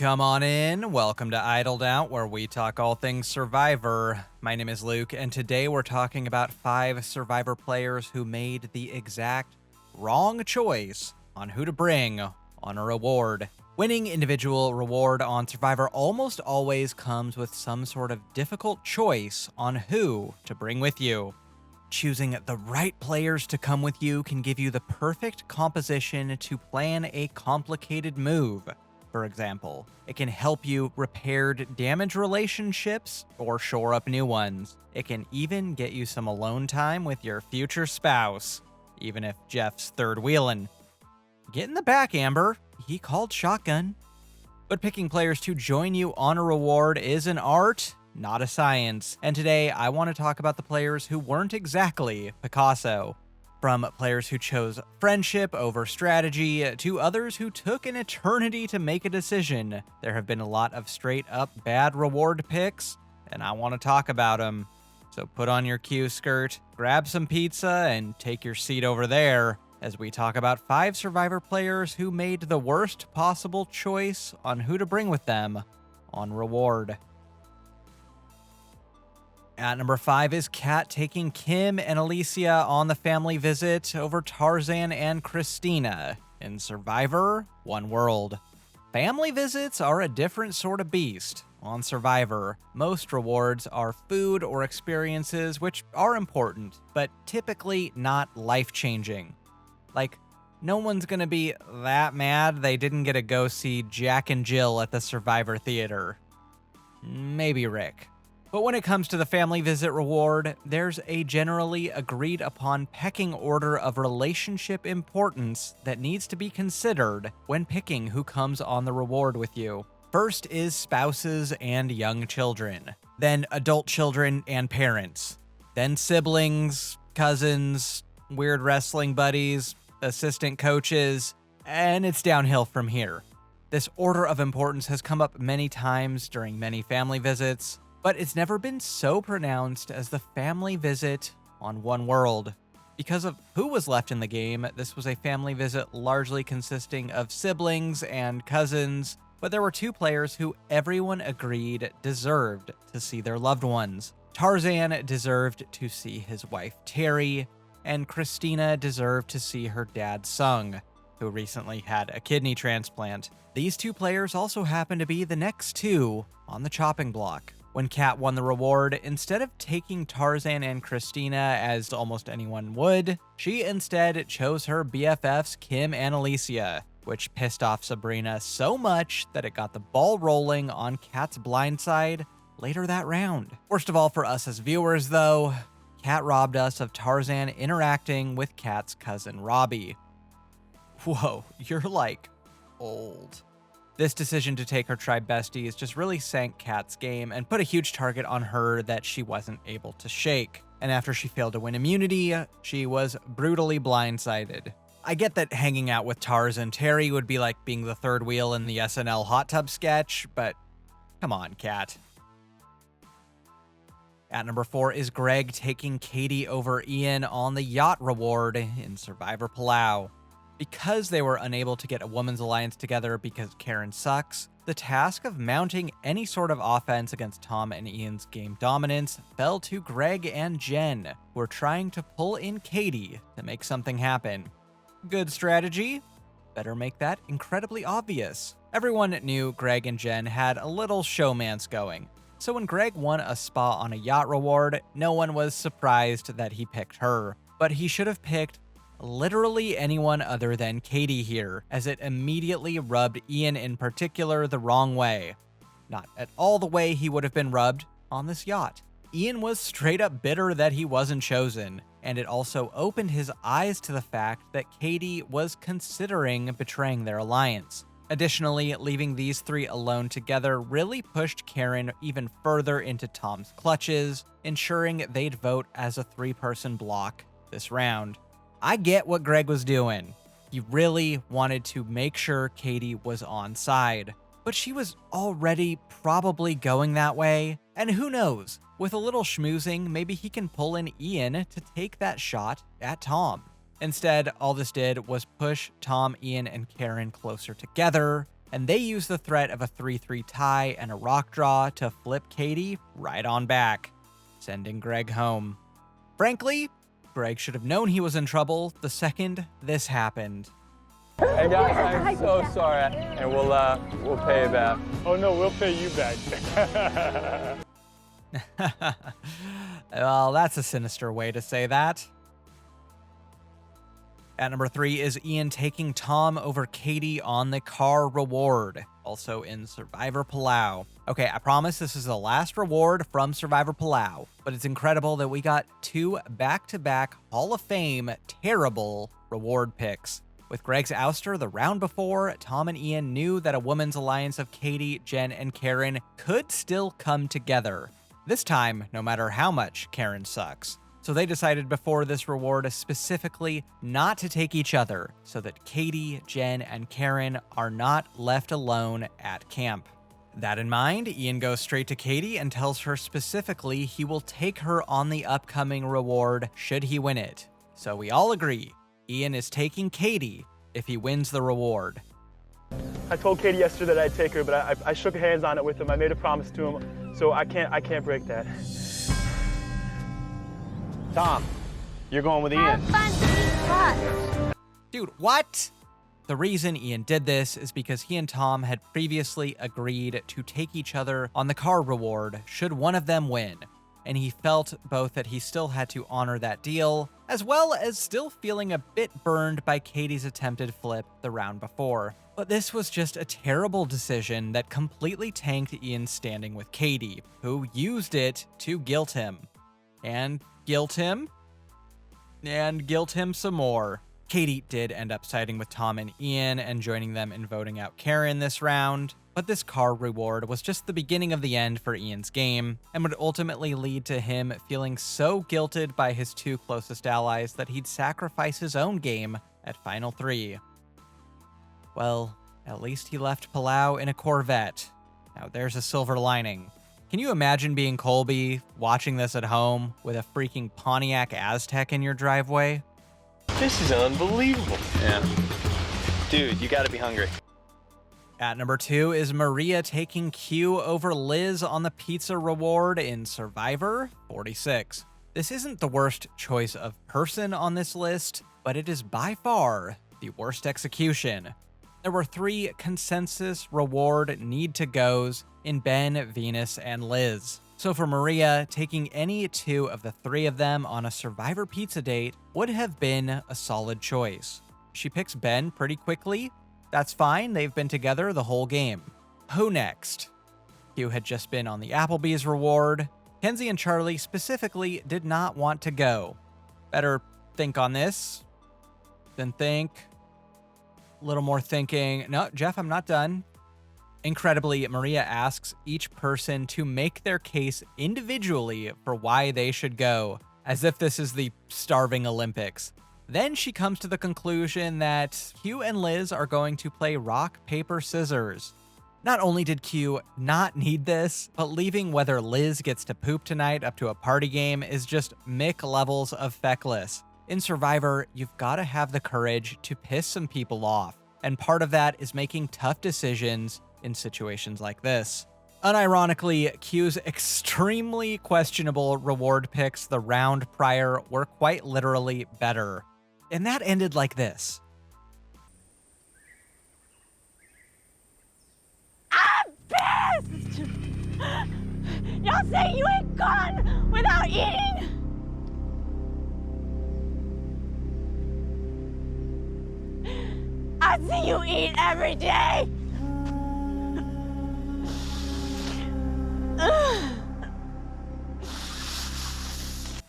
Come on in. Welcome to Idled Out, where we talk all things Survivor. My name is Luke, and today we're talking about 5 Survivor players who made the exact wrong choice on who to bring on a reward. Winning individual reward on Survivor almost always comes with some sort of difficult choice on who to bring with you. Choosing the right players to come with you can give you the perfect composition to plan a complicated move. For example, it can help you repair damaged relationships or shore up new ones. It can even get you some alone time with your future spouse, even if Jeff's third wheelin'. Get in the back, Amber. He called shotgun. But picking players to join you on a reward is an art, not a science. And today, I want to talk about the players who weren't exactly Picasso. From players who chose friendship over strategy to others who took an eternity to make a decision, there have been a lot of straight-up bad reward picks, and I want to talk about them. So put on your Q skirt, grab some pizza, and take your seat over there as we talk about 5 Survivor players who made the worst possible choice on who to bring with them on reward. At number 5 is Kat taking Kim and Alicia on the family visit over Tarzan and Christina in Survivor One World. Family visits are a different sort of beast on Survivor. Most rewards are food or experiences, which are important, but typically not life-changing. Like, no one's gonna be that mad they didn't get to go see Jack and Jill at the Survivor Theater. Maybe Rick. But when it comes to the family visit reward, there's a generally agreed upon pecking order of relationship importance that needs to be considered when picking who comes on the reward with you. First is spouses and young children, then adult children and parents, then siblings, cousins, weird wrestling buddies, assistant coaches, and it's downhill from here. This order of importance has come up many times during many family visits, but it's never been so pronounced as the family visit on One World. Because of who was left in the game, this was a family visit largely consisting of siblings and cousins, but there were 2 players who everyone agreed deserved to see their loved ones. Tarzan deserved to see his wife Terry, and Christina deserved to see her dad Sung, who recently had a kidney transplant. These 2 players also happen to be the next 2 on the chopping block. When Kat won the reward, instead of taking Tarzan and Christina as almost anyone would, she instead chose her BFFs Kim and Alicia, which pissed off Sabrina so much that it got the ball rolling on Kat's blind side later that round. Worst of all for us as viewers though, Kat robbed us of Tarzan interacting with Kat's cousin Robbie. Whoa, you're like old. This decision to take her tribe besties just really sank Kat's game and put a huge target on her that she wasn't able to shake. And after she failed to win immunity, she was brutally blindsided. I get that hanging out with Tars and Terry would be like being the third wheel in the SNL hot tub sketch, but come on, Kat. At number 4 is Greg taking Katie over Ian on the yacht reward in Survivor Palau. Because they were unable to get a women's alliance together because Karen sucks, the task of mounting any sort of offense against Tom and Ian's game dominance fell to Greg and Jen, who were trying to pull in Katie to make something happen. Good strategy? Better make that incredibly obvious. Everyone knew Greg and Jen had a little showmance going, so when Greg won a spot on a yacht reward, no one was surprised that he picked her. But he should have picked literally anyone other than Katie here, as it immediately rubbed Ian in particular the wrong way. Not at all the way he would have been rubbed on this yacht. Ian was straight up bitter that he wasn't chosen, and it also opened his eyes to the fact that Katie was considering betraying their alliance. Additionally, leaving these 3 alone together really pushed Karen even further into Tom's clutches, ensuring they'd vote as a 3-person block this round. I get what Greg was doing. He really wanted to make sure Katie was on side, but she was already probably going that way. And who knows, with a little schmoozing, maybe he can pull in Ian to take that shot at Tom. Instead, all this did was push Tom, Ian, and Karen closer together, and they use the threat of a 3-3 tie and a rock draw to flip Katie right on back, sending Greg home. Frankly, Greg should have known he was in trouble the second this happened. Hey guys, I'm so sorry, and we'll pay you back. Oh no, we'll pay you back. Well, that's a sinister way to say that. At number 3 is Ian taking Tom over Katie on the car reward, also in Survivor Palau. Okay, I promise this is the last reward from Survivor Palau, but it's incredible that we got 2 back-to-back Hall of Fame terrible reward picks. With Greg's ouster the round before, Tom and Ian knew that a women's alliance of Katie, Jen, and Karen could still come together. This time, no matter how much Karen sucks. So they decided before this reward specifically not to take each other, so that Katie, Jen, and Karen are not left alone at camp. That in mind, Ian goes straight to Katie and tells her specifically he will take her on the upcoming reward should he win it. So we all agree, Ian is taking Katie if he wins the reward. I told Katie yesterday that I'd take her, but I shook hands on it with him. I made a promise to him, so I can't break that. Tom, you're going with Ian. Dude, what? The reason Ian did this is because he and Tom had previously agreed to take each other on the car reward should one of them win, and he felt both that he still had to honor that deal, as well as still feeling a bit burned by Katie's attempted flip the round before. But this was just a terrible decision that completely tanked Ian's standing with Katie, who used it to guilt him. And guilt him. And guilt him some more. Katie did end up siding with Tom and Ian and joining them in voting out Karen this round, but this car reward was just the beginning of the end for Ian's game, and would ultimately lead to him feeling so guilted by his 2 closest allies that he'd sacrifice his own game at Final 3. Well, at least he left Palau in a Corvette. Now there's a silver lining. Can you imagine being Colby, watching this at home, with a freaking Pontiac Aztek in your driveway? This is unbelievable. Yeah. Dude, you gotta be hungry. At number 2 is Maria taking Q over Liz on the pizza reward in Survivor 46. This isn't the worst choice of person on this list, but it is by far the worst execution. There were 3 consensus reward need-to-goes in Ben, Venus, and Liz. So for Maria, taking any 2 of the 3 of them on a Survivor pizza date would have been a solid choice. She picks Ben pretty quickly. That's fine, they've been together the whole game. Who next? Q had just been on the Applebee's reward. Kenzie and Charlie specifically did not want to go. Better think on this than think. A little more thinking. No, Jeff, I'm not done. Incredibly, Maria asks each person to make their case individually for why they should go, as if this is the starving Olympics. Then she comes to the conclusion that Q and Liz are going to play rock, paper, scissors. Not only did Q not need this, but leaving whether Liz gets to poop tonight up to a party game is just Mick levels of feckless. In Survivor, you've got to have the courage to piss some people off, and part of that is making tough decisions in situations like this. Unironically, Q's extremely questionable reward picks the round prior were quite literally better. And that ended like this. I'm pissed! Y'all say you ain't gone without eating? I see you eat every day!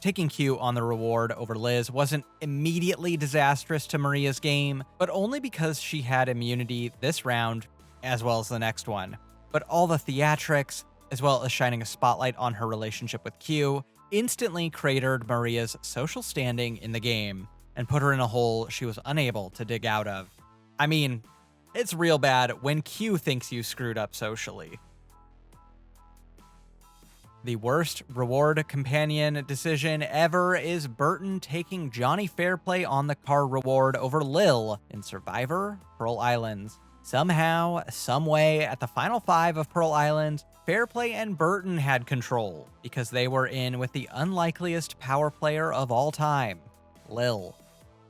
Taking Q on the reward over Liz wasn't immediately disastrous to Maria's game, but only because she had immunity this round as well as the next one. But all the theatrics, as well as shining a spotlight on her relationship with Q, instantly cratered Maria's social standing in the game and put her in a hole she was unable to dig out of. I mean, it's real bad when Q thinks you screwed up socially. The worst reward companion decision ever is Burton taking Johnny Fairplay on the car reward over Lil in Survivor Pearl Islands. Somehow, someway, at the final 5 of Pearl Island, Fairplay and Burton had control because they were in with the unlikeliest power player of all time, Lil.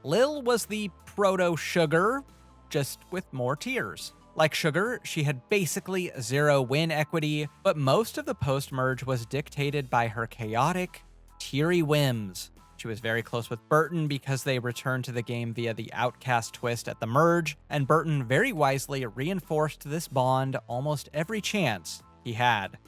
Lil was the proto-Sugar, just with more tiers. Like Sugar, she had basically 0 win equity, but most of the post-merge was dictated by her chaotic, teary whims. She was very close with Burton because they returned to the game via the Outcast twist at the merge, and Burton very wisely reinforced this bond almost every chance he had.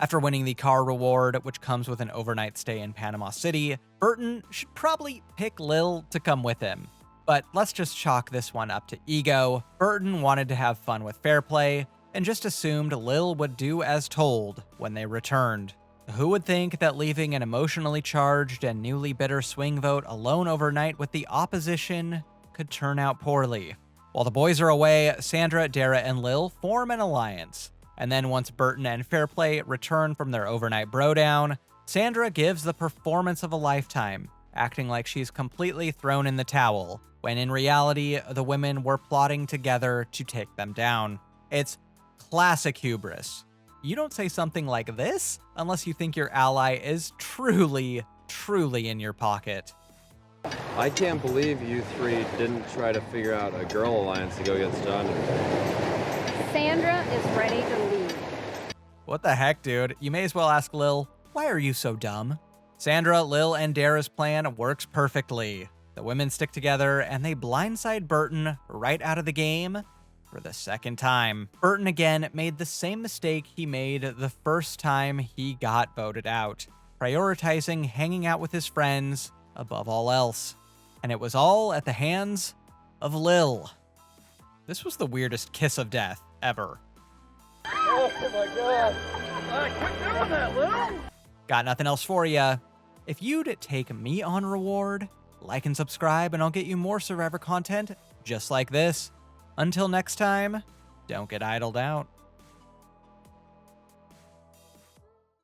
After winning the car reward, which comes with an overnight stay in Panama City, Burton should probably pick Lil to come with him. But let's just chalk this one up to ego. Burton wanted to have fun with Fairplay, and just assumed Lil would do as told when they returned. Who would think that leaving an emotionally charged and newly bitter swing vote alone overnight with the opposition could turn out poorly? While the boys are away, Sandra, Dara, and Lil form an alliance. And then once Burton and Fairplay return from their overnight brodown, Sandra gives the performance of a lifetime, acting like she's completely thrown in the towel, when in reality, the women were plotting together to take them down. It's classic hubris. You don't say something like this unless you think your ally is truly in your pocket. I can't believe you 3 didn't try to figure out a girl alliance to go against John. Sandra is ready to leave. What the heck, dude? You may as well ask Lil, why are you so dumb? Sandra, Lil, and Dara's plan works perfectly. The women stick together and they blindside Burton right out of the game for the second time. Burton again made the same mistake he made the first time he got voted out, prioritizing hanging out with his friends above all else. And it was all at the hands of Lil. This was the weirdest kiss of death ever. Oh my God. Quit doing that, Lil. Got nothing else for ya. If you'd take me on reward, like and subscribe and I'll get you more Survivor content just like this. Until next time, don't get idled out.